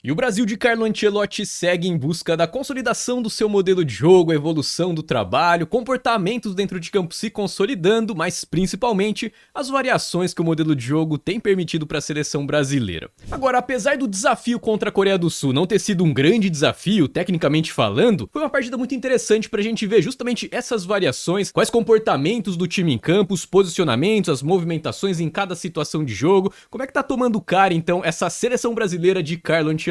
E o Brasil de Carlo Ancelotti segue em busca da consolidação do seu modelo de jogo, a evolução do trabalho, comportamentos dentro de campo se consolidando, mas principalmente as variações que o modelo de jogo tem permitido para a seleção brasileira. Agora, apesar do desafio contra a Coreia do Sul não ter sido um grande desafio, tecnicamente falando, foi uma partida muito interessante para a gente ver justamente essas variações, quais comportamentos do time em campo, os posicionamentos, as movimentações em cada situação de jogo, como é que tá tomando cara então essa seleção brasileira de Carlo Ancelotti.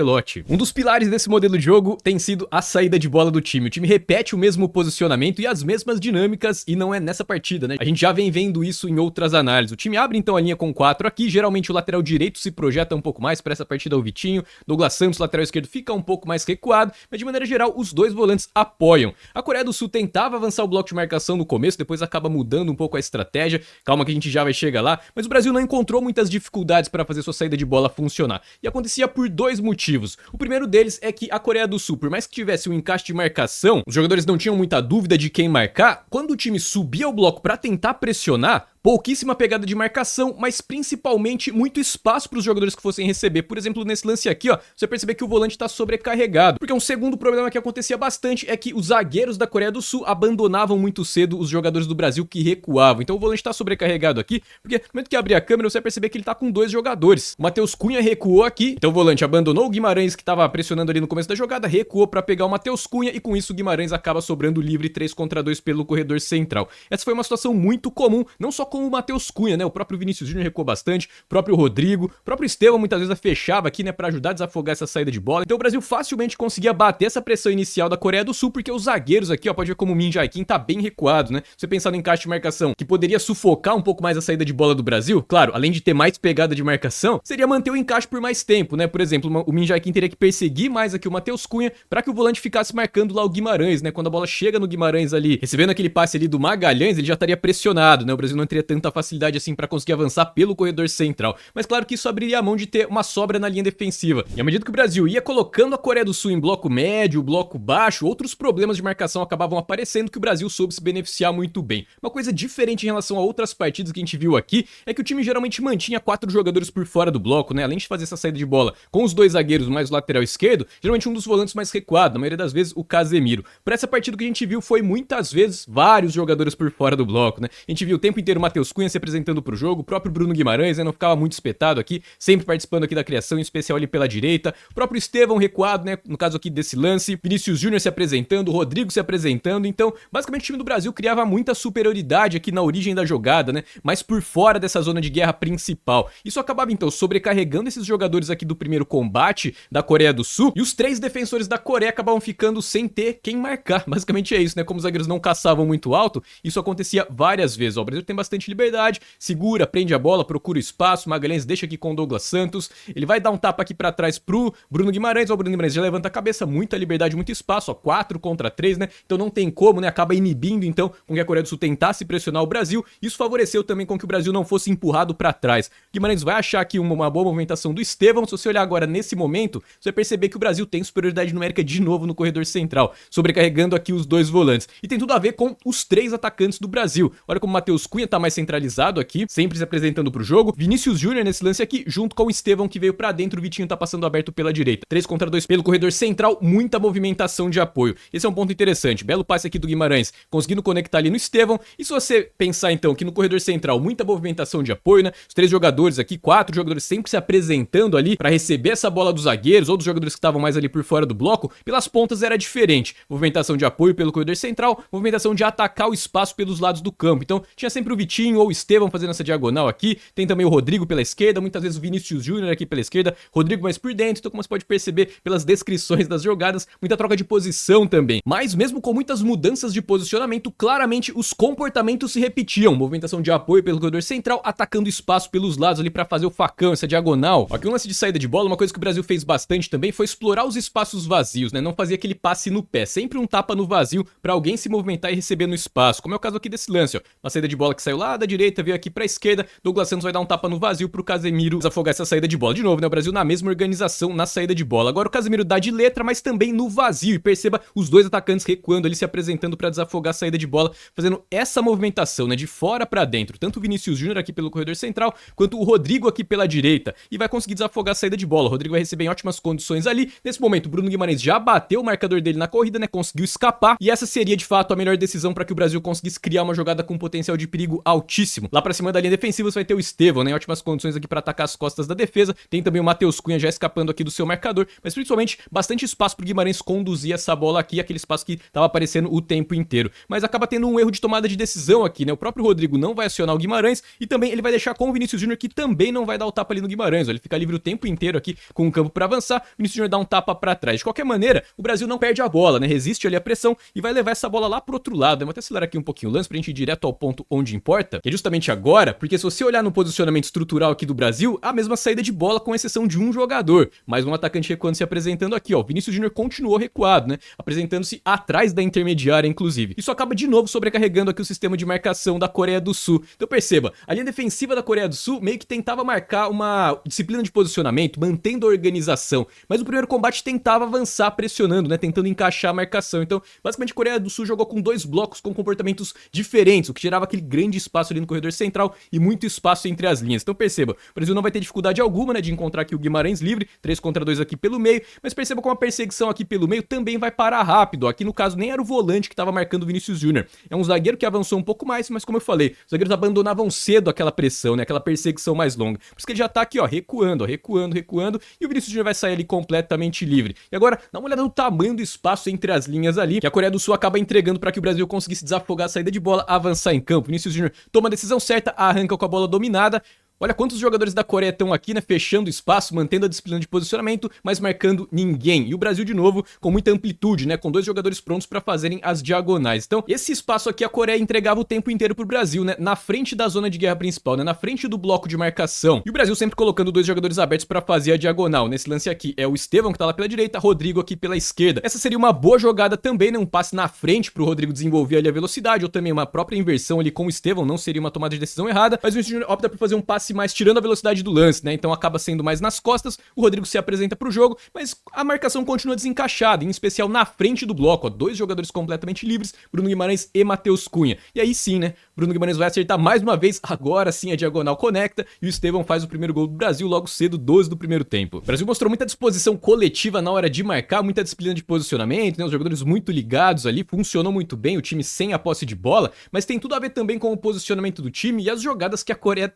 Um dos pilares desse modelo de jogo tem sido a saída de bola do time. O time repete o mesmo posicionamento e as mesmas dinâmicas, e não é nessa partida, né? A gente já vem vendo isso em outras análises. O time abre então a linha com 4 aqui, geralmente o lateral direito se projeta um pouco mais para essa partida, o Vitinho. Douglas Santos, lateral esquerdo, fica um pouco mais recuado, mas de maneira geral os dois volantes apoiam. A Coreia do Sul tentava avançar o bloco de marcação no começo, depois acaba mudando um pouco a estratégia. Calma que a gente já vai chegar lá, mas o Brasil não encontrou muitas dificuldades para fazer sua saída de bola funcionar. E acontecia por dois motivos. O primeiro deles é que a Coreia do Sul, por mais que tivesse um encaixe de marcação, os jogadores não tinham muita dúvida de quem marcar. Quando o time subia o bloco para tentar pressionar, pouquíssima pegada de marcação, mas principalmente muito espaço para os jogadores que fossem receber. Por exemplo, nesse lance aqui, ó, você percebe que o volante está sobrecarregado. Porque um segundo problema que acontecia bastante é que os zagueiros da Coreia do Sul abandonavam muito cedo os jogadores do Brasil que recuavam. Então o volante está sobrecarregado aqui, porque no momento que abrir a câmera você vai perceber que ele está com dois jogadores. O Matheus Cunha recuou aqui, então o volante abandonou o Guimarães, que estava pressionando ali no começo da jogada, recuou para pegar o Matheus Cunha, e com isso o Guimarães acaba sobrando livre 3 contra 2 pelo corredor central. Essa foi uma situação muito comum, não só com o Matheus Cunha, né? O próprio Vinícius Júnior recuou bastante, o próprio Rodrigo, o próprio Estevão muitas vezes fechava aqui, né, para ajudar a desafogar essa saída de bola. Então o Brasil facilmente conseguia bater essa pressão inicial da Coreia do Sul, porque os zagueiros aqui, ó, pode ver como o Min Jae-Kim tá bem recuado, né? Você pensar no encaixe de marcação, que poderia sufocar um pouco mais a saída de bola do Brasil, claro, além de ter mais pegada de marcação, seria manter o encaixe por mais tempo, né? Por exemplo, o Min Jae-Kim teria que perseguir mais aqui o Matheus Cunha para que o volante ficasse marcando lá o Guimarães, né? Quando a bola chega no Guimarães ali, recebendo aquele passe ali do Magalhães, ele já estaria pressionado, né? O Brasil não teria tanta facilidade assim para conseguir avançar pelo corredor central. Mas claro que isso abriria a mão de ter uma sobra na linha defensiva. E à medida que o Brasil ia colocando a Coreia do Sul em bloco médio, bloco baixo, outros problemas de marcação acabavam aparecendo que o Brasil soube se beneficiar muito bem. Uma coisa diferente em relação a outras partidas que a gente viu aqui é que o time geralmente mantinha 4 jogadores por fora do bloco, né? Além de fazer essa saída de bola com os dois zagueiros mais o lateral esquerdo, geralmente um dos volantes mais recuado, na maioria das vezes o Casemiro. Para essa partida o que a gente viu foi muitas vezes vários jogadores por fora do bloco, né? A gente viu o tempo inteiro o Matheus Cunha se apresentando pro jogo, o próprio Bruno Guimarães, né, não ficava muito espetado aqui, sempre participando aqui da criação, em especial ali pela direita, o próprio Estevão recuado, né, no caso aqui desse lance, Vinícius Júnior se apresentando, Rodrigo se apresentando. Então basicamente o time do Brasil criava muita superioridade aqui na origem da jogada, né, mas por fora dessa zona de guerra principal. Isso acabava então sobrecarregando esses jogadores aqui do primeiro combate da Coreia do Sul, e os 3 defensores da Coreia acabavam ficando sem ter quem marcar. Basicamente é isso, né, como os zagueiros não caçavam muito alto, isso acontecia várias vezes. Ó, o Brasil tem bastante liberdade, segura, prende a bola, procura o espaço, Magalhães deixa aqui com o Douglas Santos, ele vai dar um tapa aqui pra trás pro Bruno Guimarães, ó, o Bruno Guimarães já levanta a cabeça, muita liberdade, muito espaço, ó, 4 contra 3, né, então não tem como, né, acaba inibindo então com que a Coreia do Sul tentasse pressionar o Brasil. Isso favoreceu também com que o Brasil não fosse empurrado pra trás. Guimarães vai achar aqui uma boa movimentação do Estevão. Se você olhar agora nesse momento, você vai perceber que o Brasil tem superioridade numérica de novo no corredor central, sobrecarregando aqui os dois volantes, e tem tudo a ver com os 3 atacantes do Brasil. Olha como o Matheus Cunha tá mais centralizado aqui, sempre se apresentando pro jogo, Vinícius Júnior nesse lance aqui, junto com o Estevão que veio pra dentro, o Vitinho tá passando aberto pela direita. 3 contra 2 pelo corredor central, muita movimentação de apoio. Esse é um ponto interessante, belo passe aqui do Guimarães, conseguindo conectar ali no Estevão. E se você pensar então que no corredor central, muita movimentação de apoio, né, os 3 jogadores aqui, 4 jogadores sempre se apresentando ali pra receber essa bola dos zagueiros ou dos jogadores que estavam mais ali por fora do bloco, pelas pontas era diferente. Movimentação de apoio pelo corredor central, movimentação de atacar o espaço pelos lados do campo. Então tinha sempre o Vitinho ou o Estevão fazendo essa diagonal aqui, tem também o Rodrigo pela esquerda, muitas vezes o Vinícius Júnior aqui pela esquerda, Rodrigo mais por dentro. Então como você pode perceber pelas descrições das jogadas, muita troca de posição também. Mas mesmo com muitas mudanças de posicionamento, claramente os comportamentos se repetiam. Movimentação de apoio pelo corredor central, atacando espaço pelos lados ali para fazer o facão, essa diagonal. Aqui um lance de saída de bola, uma coisa que o Brasil fez bastante também foi explorar os espaços vazios, né? Não fazia aquele passe no pé, sempre um tapa no vazio para alguém se movimentar e receber no espaço, como é o caso aqui desse lance, ó. Uma saída de bola que saiu lá da direita, veio aqui pra esquerda, Douglas Santos vai dar um tapa no vazio pro Casemiro desafogar essa saída de bola. De novo, né, o Brasil na mesma organização na saída de bola. Agora o Casemiro dá de letra, mas também no vazio, e perceba os dois atacantes recuando ali, se apresentando pra desafogar a saída de bola, fazendo essa movimentação, né, de fora pra dentro, tanto o Vinícius Júnior aqui pelo corredor central, quanto o Rodrigo aqui pela direita, e vai conseguir desafogar a saída de bola. O Rodrigo vai receber em ótimas condições ali. Nesse momento, o Bruno Guimarães já bateu o marcador dele na corrida, né, conseguiu escapar, e essa seria de fato a melhor decisão para que o Brasil conseguisse criar uma jogada com potencial de perigo altíssimo. Lá pra cima da linha defensiva você vai ter o Estevão, né, em ótimas condições aqui para atacar as costas da defesa. Tem também o Matheus Cunha já escapando aqui do seu marcador, mas principalmente bastante espaço pro Guimarães conduzir essa bola aqui, aquele espaço que tava aparecendo o tempo inteiro. Mas acaba tendo um erro de tomada de decisão aqui, né? O próprio Rodrigo não vai acionar o Guimarães e também ele vai deixar com o Vinícius Júnior, que também não vai dar o tapa ali no Guimarães. Ele fica livre o tempo inteiro aqui com o campo para avançar. O Vinícius Júnior dá um tapa para trás. De qualquer maneira, o Brasil não perde a bola, né? Resiste ali a pressão e vai levar essa bola lá pro outro lado. Eu vou até acelerar aqui um pouquinho o lance pra gente ir direto ao ponto onde importa, que é justamente agora, porque se você olhar no posicionamento estrutural aqui do Brasil, a mesma saída de bola com exceção de um jogador. Mais um atacante recuando, se apresentando aqui, ó. O Vinícius Júnior continuou recuado, né? Apresentando-se atrás da intermediária, inclusive. Isso acaba de novo sobrecarregando aqui o sistema de marcação da Coreia do Sul. Então perceba, a linha defensiva da Coreia do Sul meio que tentava marcar uma disciplina de posicionamento, mantendo a organização, mas o primeiro combate tentava avançar pressionando, né? Tentando encaixar a marcação. Então, basicamente, a Coreia do Sul jogou com dois blocos com comportamentos diferentes, o que gerava aquele grande espaço ali no corredor central e muito espaço entre as linhas. Então perceba, o Brasil não vai ter dificuldade alguma, né, de encontrar aqui o Guimarães livre, 3 contra 2 aqui pelo meio, mas perceba como a perseguição aqui pelo meio também vai parar rápido. Aqui no caso nem era o volante que estava marcando o Vinícius Júnior, é um zagueiro que avançou um pouco mais, mas como eu falei, os zagueiros abandonavam cedo aquela pressão, né, aquela perseguição mais longa. Por isso que ele já tá aqui, ó, recuando, e o Vinícius Júnior vai sair ali completamente livre. E agora, dá uma olhada no tamanho do espaço entre as linhas ali, que a Coreia do Sul acaba entregando para que o Brasil conseguisse desafogar a saída de bola, avançar em campo. Vinícius Júnior toma a decisão certa, arranca com a bola dominada. Olha quantos jogadores da Coreia estão aqui, né, fechando o espaço, mantendo a disciplina de posicionamento, mas marcando ninguém. E o Brasil, de novo, com muita amplitude, né, com 2 jogadores prontos para fazerem as diagonais. Então, esse espaço aqui a Coreia entregava o tempo inteiro pro Brasil, né, na frente da zona de guerra principal, né, na frente do bloco de marcação. E o Brasil sempre colocando 2 jogadores abertos para fazer a diagonal. Nesse lance aqui é o Estevão, que tá lá pela direita, Rodrigo aqui pela esquerda. Essa seria uma boa jogada também, né, um passe na frente pro Rodrigo desenvolver ali a velocidade, ou também uma própria inversão ali com o Estevão, não seria uma tomada de decisão errada, mas o Vinícius Júnior opta por fazer um passe mais tirando a velocidade do lance, né? Então acaba sendo mais nas costas, o Rodrigo se apresenta pro jogo, mas a marcação continua desencaixada, em especial na frente do bloco, ó, 2 jogadores completamente livres, Bruno Guimarães e Matheus Cunha. E aí sim, né? Bruno Guimarães vai acertar mais uma vez, agora sim a diagonal conecta, e o Estevão faz o primeiro gol do Brasil logo cedo, 12 do primeiro tempo. O Brasil mostrou muita disposição coletiva na hora de marcar, muita disciplina de posicionamento, né? Os jogadores muito ligados ali, funcionou muito bem, o time sem a posse de bola, mas tem tudo a ver também com o posicionamento do time e as jogadas que a Coreia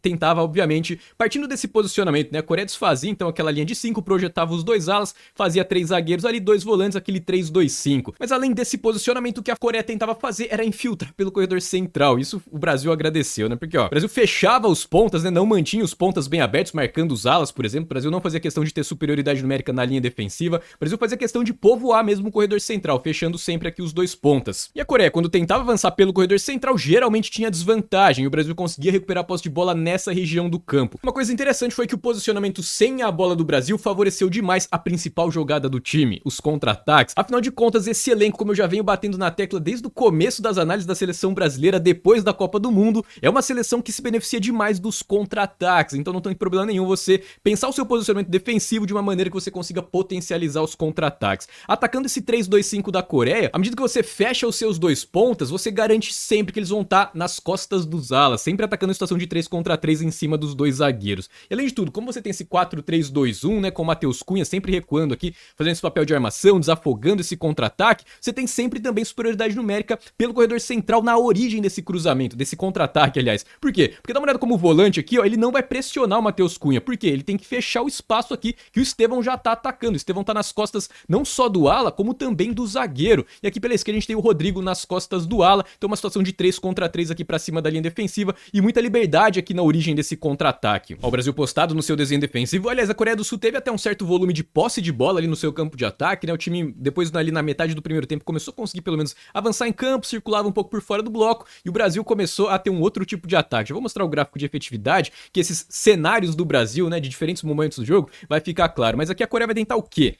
tentava, obviamente, partindo desse posicionamento, né? A Coreia desfazia então aquela linha de 5, projetava os 2 alas, fazia 3 zagueiros ali, 2 volantes, aquele 3-2-5. Mas além desse posicionamento, o que a Coreia tentava fazer era infiltrar pelo corredor central. Isso o Brasil agradeceu, né? Porque, ó, o Brasil fechava os pontas, né? Não mantinha os pontas bem abertos, marcando os alas, por exemplo. O Brasil não fazia questão de ter superioridade numérica na linha defensiva. O Brasil fazia questão de povoar mesmo o corredor central, fechando sempre aqui os 2 pontas. E a Coreia, quando tentava avançar pelo corredor central, geralmente tinha desvantagem. E o Brasil conseguia recuperar a posse de bola nessa região do campo. Uma coisa interessante foi que o posicionamento sem a bola do Brasil favoreceu demais a principal jogada do time, os contra-ataques. Afinal de contas, esse elenco, como eu já venho batendo na tecla desde o começo das análises da seleção brasileira depois da Copa do Mundo, é uma seleção que se beneficia demais dos contra-ataques. Então não tem problema nenhum você pensar o seu posicionamento defensivo de uma maneira que você consiga potencializar os contra-ataques. Atacando esse 3-2-5 da Coreia, à medida que você fecha os seus 2 pontas, você garante sempre que eles vão estar nas costas dos alas, sempre atacando a situação de 3 contra 3 em cima dos 2 zagueiros. E além de tudo, como você tem esse 4-3-2-1, né, com o Matheus Cunha sempre recuando aqui, fazendo esse papel de armação, desafogando esse contra-ataque, você tem sempre também superioridade numérica pelo corredor central na origem desse cruzamento, desse contra-ataque, aliás. Por quê? Porque dá uma olhada como o volante aqui, ó, ele não vai pressionar o Matheus Cunha. Por quê? Ele tem que fechar o espaço aqui que o Estevão já tá atacando. O Estevão tá nas costas não só do ala, como também do zagueiro. E aqui pela esquerda a gente tem o Rodrigo nas costas do ala. Então uma situação de 3 contra 3 aqui pra cima da linha defensiva e muita liberdade aqui na origem desse contra-ataque. Ó, o Brasil postado no seu desenho defensivo. Aliás, a Coreia do Sul teve até um certo volume de posse de bola ali no seu campo de ataque, né? O time, depois ali na metade do primeiro tempo, começou a conseguir pelo menos avançar em campo, circulava um pouco por fora do bloco e o Brasil começou a ter um outro tipo de ataque. Já vou mostrar o gráfico de efetividade, que esses cenários do Brasil, né, de diferentes momentos do jogo, vai ficar claro. Mas aqui a Coreia vai tentar o quê?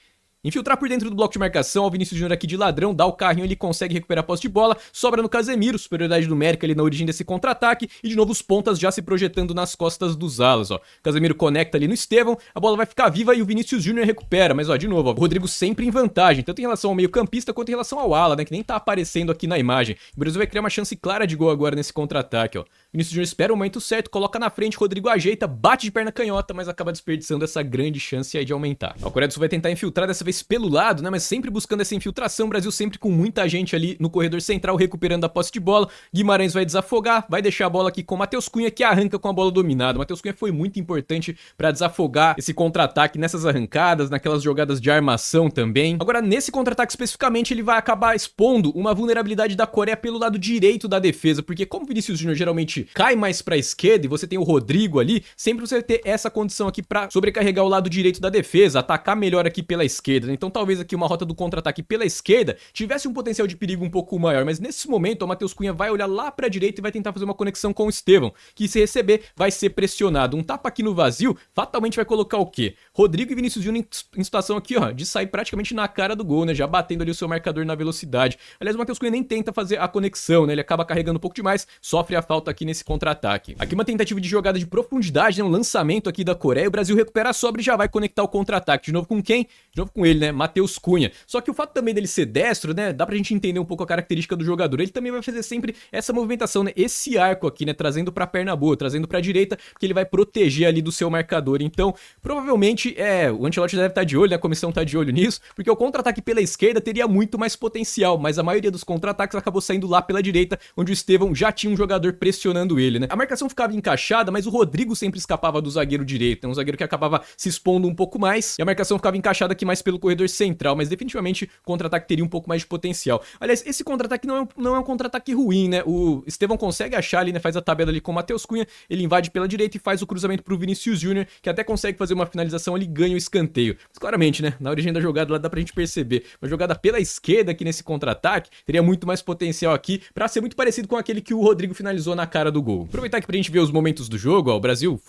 Infiltrar por dentro do bloco de marcação, o Vinícius Júnior aqui de ladrão, dá o carrinho, ele consegue recuperar a posse de bola, sobra no Casemiro, superioridade numérica ali na origem desse contra-ataque, e de novo os pontas já se projetando nas costas dos alas, ó. Casemiro conecta ali no Estevão, a bola vai ficar viva e o Vinícius Júnior recupera, mas ó, de novo, ó, o Rodrigo sempre em vantagem, tanto em relação ao meio campista quanto em relação ao ala, né, que nem tá aparecendo aqui na imagem. O Brasil vai criar uma chance clara de gol agora nesse contra-ataque, ó. Vinícius Júnior espera o momento certo, coloca na frente, Rodrigo ajeita, bate de perna canhota, mas acaba desperdiçando essa grande chance aí de aumentar. A Coreia do Sul vai tentar infiltrar dessa vez pelo lado, né, mas sempre buscando essa infiltração, o Brasil sempre com muita gente ali no corredor central recuperando a posse de bola. Guimarães vai desafogar, vai deixar a bola aqui com o Matheus Cunha, que arranca com a bola dominada. O Matheus Cunha foi muito importante para desafogar esse contra-ataque nessas arrancadas, naquelas jogadas de armação também. Agora, nesse contra-ataque especificamente, ele vai acabar expondo uma vulnerabilidade da Coreia pelo lado direito da defesa, porque como o Vinícius Júnior geralmente cai mais para a esquerda e você tem o Rodrigo ali, sempre você vai ter essa condição aqui para sobrecarregar o lado direito da defesa, atacar melhor aqui pela esquerda. Então talvez aqui uma rota do contra-ataque pela esquerda tivesse um potencial de perigo um pouco maior, mas nesse momento o Matheus Cunha vai olhar lá pra direita e vai tentar fazer uma conexão com o Estevão, que se receber vai ser pressionado. Um tapa aqui no vazio fatalmente vai colocar o quê? Rodrigo e Vinícius Júnior em situação aqui, ó, de sair praticamente na cara do gol, né, já batendo ali o seu marcador na velocidade. Aliás, o Matheus Cunha nem tenta fazer a conexão, né, ele acaba carregando um pouco demais, sofre a falta aqui nesse contra-ataque. Aqui uma tentativa de jogada de profundidade, né, um lançamento aqui da Coreia, o Brasil recupera a sobra e já vai conectar o contra-ataque. De novo com quem? De novo com ele, né, Matheus Cunha. Só que o fato também dele ser destro, né, dá pra gente entender um pouco a característica do jogador. Ele também vai fazer sempre essa movimentação, né, esse arco aqui, né, trazendo pra perna boa, trazendo pra direita, porque ele vai proteger ali do seu marcador. Então, provavelmente, o Ancelotti deve estar de olho, né, a comissão tá de olho nisso, porque o contra-ataque pela esquerda teria muito mais potencial, mas a maioria dos contra-ataques acabou saindo lá pela direita, onde o Estevão já tinha um jogador pressionando ele, né. A marcação ficava encaixada, mas o Rodrigo sempre escapava do zagueiro direito, né, um zagueiro que acabava se expondo um pouco mais, e a marcação ficava encaixada aqui mais pelo corredor central, mas definitivamente o contra-ataque teria um pouco mais de potencial. Aliás, esse contra-ataque não é um contra-ataque ruim, né? O Estevão consegue achar ali, né? Faz a tabela ali com o Matheus Cunha, ele invade pela direita e faz o cruzamento pro Vinícius Júnior, que até consegue fazer uma finalização, ele ganha o escanteio. Mas claramente, né? Na origem da jogada lá dá pra gente perceber. Uma jogada pela esquerda aqui nesse contra-ataque teria muito mais potencial aqui pra ser muito parecido com aquele que o Rodrigo finalizou na cara do gol. Aproveitar aqui pra gente ver os momentos do jogo, ó, o Brasil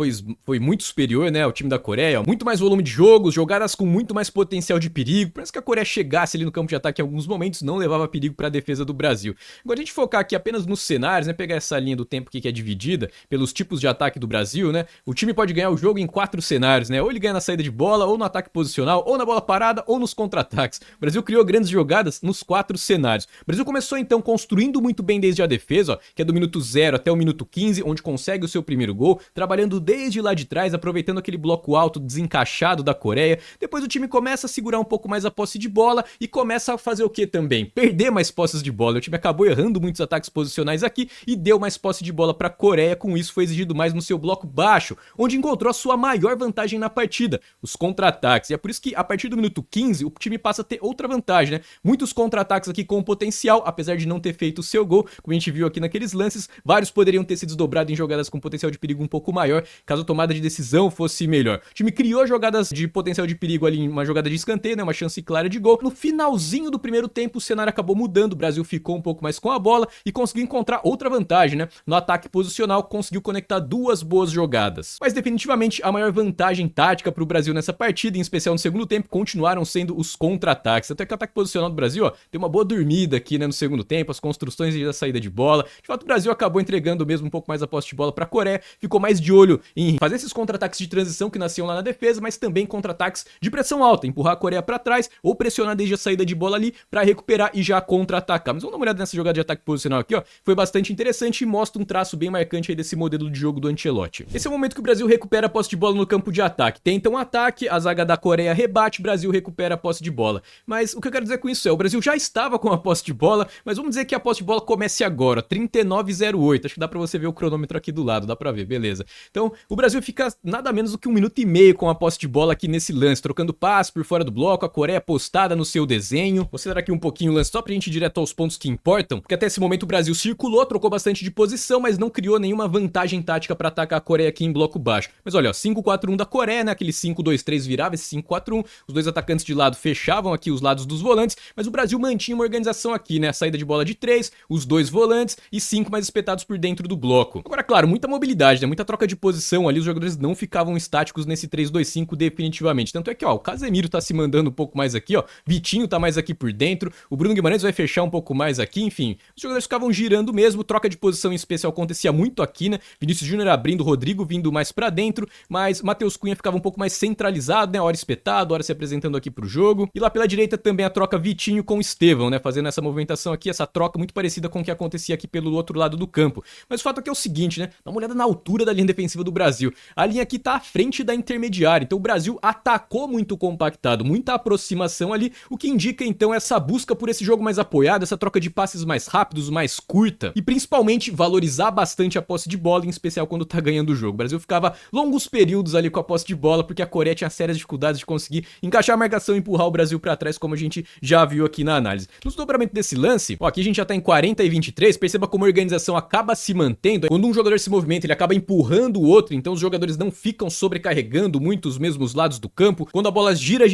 foi muito superior, né? Ao time da Coreia, ó, muito mais volume de jogos, jogadas com muito mais potencial de perigo. Parece que a Coreia chegasse ali no campo de ataque em alguns momentos, não levava perigo para a defesa do Brasil. Agora a gente focar aqui apenas nos cenários, né, pegar essa linha do tempo aqui que é dividida pelos tipos de ataque do Brasil, né, o time pode ganhar o jogo em 4 cenários, né, ou ele ganha na saída de bola, ou no ataque posicional, ou na bola parada, ou nos contra-ataques. O Brasil criou grandes jogadas nos 4 cenários. O Brasil começou então construindo muito bem desde a defesa, ó, que é do minuto 0 até o minuto 15, onde consegue o seu primeiro gol, trabalhando desde lá de trás, aproveitando aquele bloco alto desencaixado da Coreia. Depois o time começa a segurar um pouco mais a posse de bola e começa a fazer o que também? Perder mais posses de bola. O time acabou errando muitos ataques posicionais aqui e deu mais posse de bola para a Coreia. Com isso foi exigido mais no seu bloco baixo, onde encontrou a sua maior vantagem na partida, os contra-ataques. E é por isso que a partir do minuto 15 o time passa a ter outra vantagem, né? Muitos contra-ataques aqui com potencial, apesar de não ter feito o seu gol, como a gente viu aqui naqueles lances, vários poderiam ter se desdobrado em jogadas com potencial de perigo um pouco maior, caso a tomada de decisão fosse melhor. O time criou jogadas de potencial de perigo ali em uma jogada de escanteio, né? Uma chance clara de gol. No finalzinho do primeiro tempo o cenário acabou mudando, o Brasil ficou um pouco mais com a bola e conseguiu encontrar outra vantagem, né? No ataque posicional conseguiu conectar 2 boas jogadas. Mas definitivamente a maior vantagem tática para o Brasil nessa partida, em especial no segundo tempo, continuaram sendo os contra-ataques. Até que o ataque posicional do Brasil, ó, tem uma boa dormida aqui, né, no segundo tempo, as construções e a saída de bola. De fato, o Brasil acabou entregando mesmo um pouco mais a posse de bola para a Coreia, ficou mais de olho em fazer esses contra-ataques de transição que nasciam lá na defesa, mas também contra-ataques de pressão alta, empurrar a Coreia para trás ou pressionar desde a saída de bola ali para recuperar e já contra-atacar. Mas vamos dar uma olhada nessa jogada de ataque posicional aqui, ó. Foi bastante interessante e mostra um traço bem marcante aí desse modelo de jogo do Ancelotti. Esse é o momento que o Brasil recupera a posse de bola no campo de ataque. Tenta um ataque, a zaga da Coreia rebate, o Brasil recupera a posse de bola. Mas o que eu quero dizer com isso o Brasil já estava com a posse de bola, mas vamos dizer que a posse de bola comece agora, 39:08. Acho que dá pra você ver o cronômetro aqui do lado, dá pra ver, beleza. Então, o Brasil fica nada menos do que 1 minuto e meio com a posse de bola aqui nesse lance, trocando passe por fora do bloco, a Coreia postada no seu desenho. Vou acelerar aqui um pouquinho o lance só pra gente ir direto aos pontos que importam, porque até esse momento o Brasil circulou, trocou bastante de posição, mas não criou nenhuma vantagem tática pra atacar a Coreia aqui em bloco baixo. Mas olha, ó, 5-4-1 da Coreia, né, aquele 5-2-3 virava esse 5-4-1, os dois atacantes de lado fechavam aqui os lados dos volantes, mas o Brasil mantinha uma organização aqui, né, a saída de bola de 3, os dois volantes e 5 mais espetados por dentro do bloco. Agora, claro, muita mobilidade, né? Muita troca de posição ali, os jogadores não ficavam estáticos nesse 3-2-5 definitivamente. Tanto é que, ó, o Casemiro tá se mandando um pouco mais aqui, ó, Vitinho tá mais aqui por dentro, o Bruno Guimarães vai fechar um pouco mais aqui, enfim. Os jogadores ficavam girando mesmo, troca de posição em especial acontecia muito aqui, né? Vinícius Júnior abrindo, Rodrigo vindo mais pra dentro, mas Matheus Cunha ficava um pouco mais centralizado, né? Hora espetado, hora se apresentando aqui pro jogo. E lá pela direita também a troca Vitinho com Estevão, né? Fazendo essa movimentação aqui, essa troca muito parecida com o que acontecia aqui pelo outro lado do campo. Mas o fato aqui é o seguinte, né? Dá uma olhada na altura da linha defensiva do Brasil. A linha aqui tá à frente da intermediária, então o Brasil atacou muito compactado, muita aproximação ali, o que indica então essa busca por esse jogo mais apoiado, essa troca de passes mais rápidos, mais curta, e principalmente valorizar bastante a posse de bola, em especial quando tá ganhando o jogo. O Brasil ficava longos períodos ali com a posse de bola, porque a Coreia tinha sérias dificuldades de conseguir encaixar a marcação e empurrar o Brasil pra trás, como a gente já viu aqui na análise. No desdobramento desse lance, ó, aqui a gente já tá em 40 e 23, perceba como a organização acaba se mantendo. Quando um jogador se movimenta, ele acaba empurrando o outro, então os jogadores não ficam sobrecarregando muito os mesmos lados do campo. Quando a bola gira,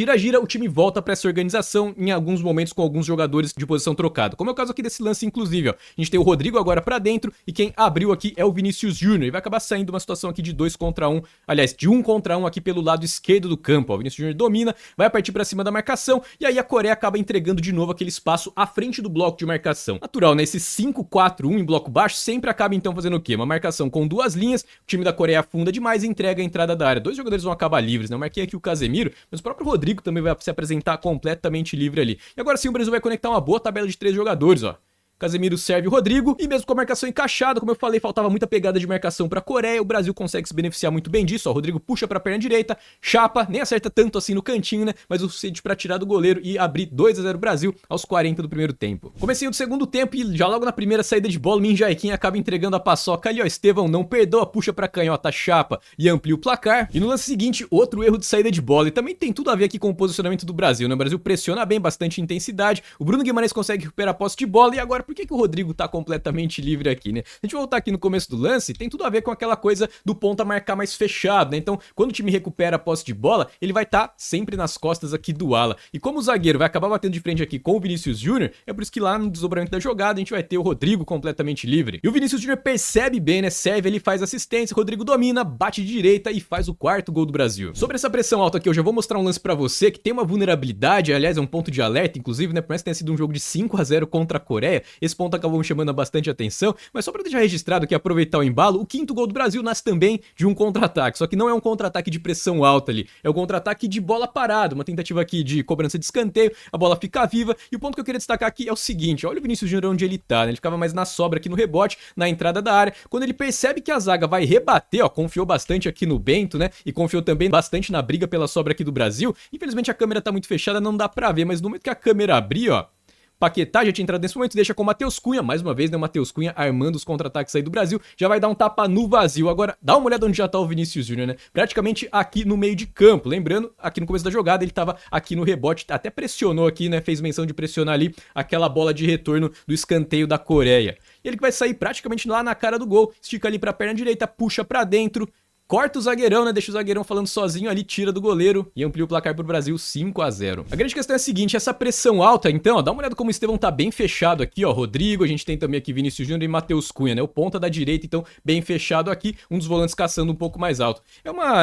o time volta pra essa organização, em alguns momentos com alguns jogadores de posição trocada. Como é o caso aqui desse lance, inclusive, ó. A gente tem o Rodrigo agora pra dentro, e quem abriu aqui é o Vinícius Júnior, e vai acabar saindo uma situação aqui de 2 contra 1, aliás, de 1 contra 1 aqui pelo lado esquerdo do campo, ó. O Vinícius Júnior domina, vai partir pra cima da marcação, e aí a Coreia acaba entregando de novo aquele espaço à frente do bloco de marcação. Natural, né? Esse 5-4-1 em bloco baixo sempre acaba então fazendo o quê? Uma marcação com duas linhas, o time da Coreia afunda demais e entrega a entrada da área. Dois jogadores vão acabar livres, né? Eu marquei aqui o Casemiro, mas o próprio Rodrigo também vai se apresentar completamente livre ali. E agora sim o Brasil vai conectar uma boa tabela de 3 jogadores, ó. Casemiro serve o Rodrigo, e mesmo com a marcação encaixada, como eu falei, faltava muita pegada de marcação pra Coreia, o Brasil consegue se beneficiar muito bem disso, ó, o Rodrigo puxa pra perna direita, chapa, nem acerta tanto assim no cantinho, né, mas o suficiente pra tirar do goleiro e abrir 2-0 Brasil aos 40 do primeiro tempo. Comecinho do segundo tempo e já logo na primeira saída de bola, o Min Jae Kim acaba entregando a paçoca ali, ó, Estevão não perdoa, puxa pra canhota, chapa e amplia o placar, e no lance seguinte, outro erro de saída de bola, e também tem tudo a ver aqui com o posicionamento do Brasil, né, o Brasil pressiona bem, bastante intensidade, o Bruno Guimarães consegue recuperar a posse de bola, e agora por que o Rodrigo tá completamente livre aqui, né? Se a gente voltar aqui no começo do lance, tem tudo a ver com aquela coisa do ponta marcar mais fechado, né? Então, quando o time recupera a posse de bola, ele vai estar sempre nas costas aqui do ala. E como o zagueiro vai acabar batendo de frente aqui com o Vinícius Júnior, é por isso que lá no desdobramento da jogada a gente vai ter o Rodrigo completamente livre. E o Vinícius Júnior percebe bem, né? Serve, ele faz assistência, o Rodrigo domina, bate de direita e faz o quarto gol do Brasil. Sobre essa pressão alta aqui, eu já vou mostrar um lance pra você que tem uma vulnerabilidade, aliás, é um ponto de alerta, inclusive, né? Por mais que tenha sido um jogo de 5-0 contra a Coreia, esse ponto acabou me chamando bastante atenção, mas só pra deixar registrado que aproveitar o embalo, o quinto gol do Brasil nasce também de um contra-ataque, só que não é um contra-ataque de pressão alta ali, é um contra-ataque de bola parada, uma tentativa aqui de cobrança de escanteio, a bola fica viva, e o ponto que eu queria destacar aqui é o seguinte, olha o Vinícius Júnior onde ele tá, né? Ele ficava mais na sobra aqui no rebote, na entrada da área, quando ele percebe que a zaga vai rebater, ó, confiou bastante aqui no Bento, né, e confiou também bastante na briga pela sobra aqui do Brasil, infelizmente a câmera tá muito fechada, não dá pra ver, mas no momento que a câmera abrir, ó, Paquetá já tinha entrado nesse momento, deixa com o Matheus Cunha, mais uma vez, né, o Matheus Cunha armando os contra-ataques aí do Brasil, já vai dar um tapa no vazio. Agora, dá uma olhada onde já tá o Vinícius Júnior, né, praticamente aqui no meio de campo, lembrando, aqui no começo da jogada ele tava aqui no rebote, até pressionou aqui, né, fez menção de pressionar ali aquela bola de retorno do escanteio da Coreia. E ele que vai sair praticamente lá na cara do gol, estica ali pra perna direita, puxa pra dentro, corta o zagueirão, né? Deixa o zagueirão falando sozinho ali, tira do goleiro e amplia o placar pro Brasil 5-0. A grande questão é a seguinte, essa pressão alta, então, ó, dá uma olhada como o Estevão tá bem fechado aqui, ó, Rodrigo, a gente tem também aqui Vinícius Júnior e Matheus Cunha, né? O ponta da direita, então, bem fechado aqui, um dos volantes caçando um pouco mais alto.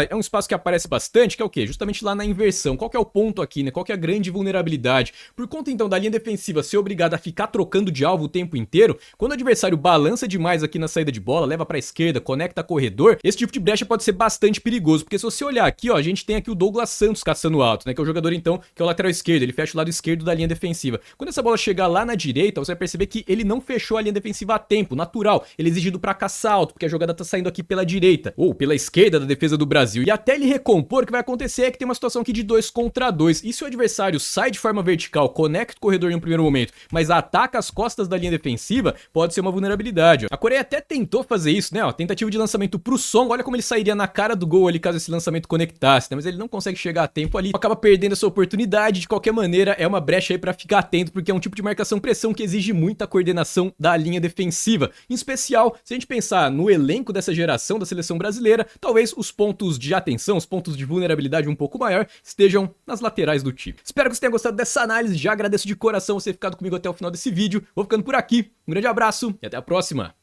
É um espaço que aparece bastante, que é o quê? Justamente lá na inversão. Qual que é o ponto aqui, né? Qual que é a grande vulnerabilidade? Por conta, então, da linha defensiva ser obrigada a ficar trocando de alvo o tempo inteiro, quando o adversário balança demais aqui na saída de bola, leva pra esquerda, conecta corredor, esse tipo de brecha pode ser bastante perigoso, porque se você olhar aqui, ó, a gente tem aqui o Douglas Santos caçando alto, né, que é o jogador então, que é o lateral esquerdo, ele fecha o lado esquerdo da linha defensiva. Quando essa bola chegar lá na direita, você vai perceber que ele não fechou a linha defensiva a tempo, natural, ele é exigido pra caçar alto, porque a jogada tá saindo aqui pela direita, ou pela esquerda da defesa do Brasil, e até ele recompor, o que vai acontecer é que tem uma situação aqui de 2 contra 2, e se o adversário sai de forma vertical, conecta o corredor em um primeiro momento, mas ataca as costas da linha defensiva, pode ser uma vulnerabilidade, ó. A Coreia até tentou fazer isso, né, ó, tentativa de lançamento pro Song, olha como ele sairia na cara do gol ali caso esse lançamento conectasse, né? Mas ele não consegue chegar a tempo ali, acaba perdendo essa oportunidade. De qualquer maneira, é uma brecha aí pra ficar atento, porque é um tipo de marcação-pressão que exige muita coordenação da linha defensiva. Em especial, se a gente pensar no elenco dessa geração da seleção brasileira, talvez os pontos de atenção, os pontos de vulnerabilidade um pouco maior, estejam nas laterais do time. Espero que você tenha gostado dessa análise, já agradeço de coração você ter ficado comigo até o final desse vídeo. Vou ficando por aqui, um grande abraço e até a próxima!